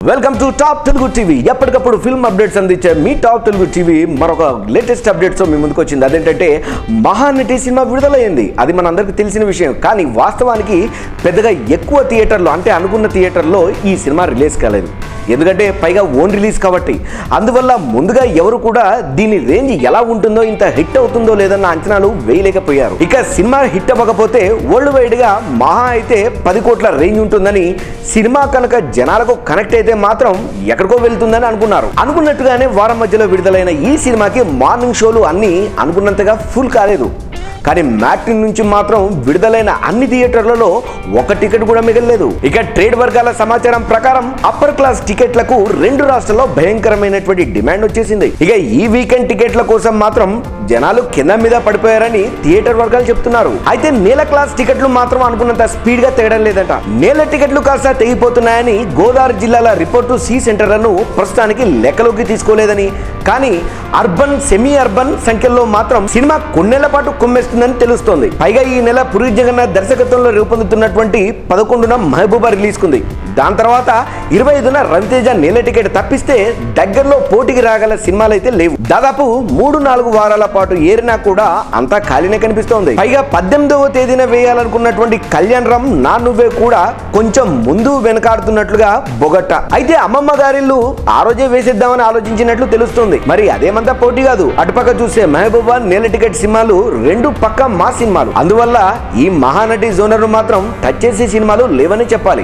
Welcome to top Telugu TV. ఎప్పటికప్పుడు film updates అందించే మీ top Telugu TV మరొక లేటెస్ట్ అప్డేట్స్ మీ ముందుకు వచ్చింది. అదేంటంటే మహానటి సినిమా విడుదలైంది. అది మనందరికీ తెలిసిన విషయం. కానీ వాస్తవానికి పెద్దగా ఎక్కువ థియేటర్లో అంటే అనుకున్న థియేటర్లో ఈ సినిమా రిలీజ్ కాలేదు. ఎందుకంటే పైగా ఓన్ రిలీజ్ కాబట్టి. అందువల్ల ముందుగా ఎవరు కూడా దీని రేంజ్ ఎలా ఉంటుందో, ఇంత హిట్ అవుతుందో లేదన్న అంచనాలు వేయలేకపోయారు. ఇక సినిమా హిట్ అవ్వకపోతే వరల్డ్ వైడ్ గా మహా అయితే 10 కోట్ల రేంజ్ ఉంటుందని, సినిమా కనుక జనాలకు కనెక్ట్ అయితే మాత్రం ఎక్కడికో వెళ్తుందని అనుకున్నారు. అనుకున్నట్టుగానే వారం మధ్యలో విడుదలైన ఈ సినిమాకి మార్నింగ్ షోలు అన్ని అనుకున్నంతగా ఫుల్ కాలేదు. కానీ మ్యాట్ని నుంచి మాత్రం విడుదలైన అన్ని థియేటర్లలో ఒక టికెట్ కూడా మిగలలేదు. ఇక ట్రేడ్ వర్గాల సమాచారం ప్రకారం అప్పర్ క్లాస్ టికెట్లకు 2 రాష్ట్రాల్లో భయంకరమైనటువంటి డిమాండ్ వచ్చేసింది. ఇక ఈ వీకెండ్ టికెట్ల కోసం మాత్రం జనాలు కింద మీద పడిపోయారని థియేటర్ వర్గాలు చెప్తున్నారు. అయితే నేల క్లాస్ టికెట్లు మాత్రం అనుకున్నంత స్పీడ్ గా తెగడం లేదట. నేల టికెట్లు కాస్త తెగిపోతున్నాయని గోదావరి జిల్లాల రిపోర్టు సి సెంటర్లను ప్రస్తుతానికి లెక్కలోకి తీసుకోలేదని, కానీ అర్బన్ సెమీ అర్బన్ సంఖ్యలో మాత్రం సినిమా కొన్నేళ్ల పాటు కుమ్మేస్తుందని తెలుస్తోంది. పైగా ఈ నెల పూరి జగన్నాథ్ దర్శకత్వంలో రూపొందుతున్నటువంటి 11న మహబూబా రిలీజ్ కుంది. దాని తర్వాత 25న రవితేజ నేల టికెట్ తప్పిస్తే దగ్గరలో పోటీకి రాగల సినిమాలు అయితే లేవు. దాదాపు 3-4 వారాల పాటు ఏరినా కూడా అంతా ఖాళీనే కనిపిస్తోంది. పైగా 18వ తేదీన వేయాలనుకున్నటువంటి కళ్యాణ్ రామ్ నా నువ్వే కూడా కొంచెం ముందు వెనకాడుతున్నట్లుగా బొగట్ట. అయితే అమ్మమ్మ గారిల్లు ఆ రోజే వేసేద్దామని ఆలోచించినట్లు తెలుస్తుంది. మరి అదేమంతా పోటీ కాదు. అటుపక్క చూస్తే మహబూబా నేల టికెట్ సినిమాలు 2 పక్క మా సినిమాలు. అందువల్ల ఈ మహానటి జోనర్ మాత్రం టచ్ చేసే సినిమాలు లేవని చెప్పాలి.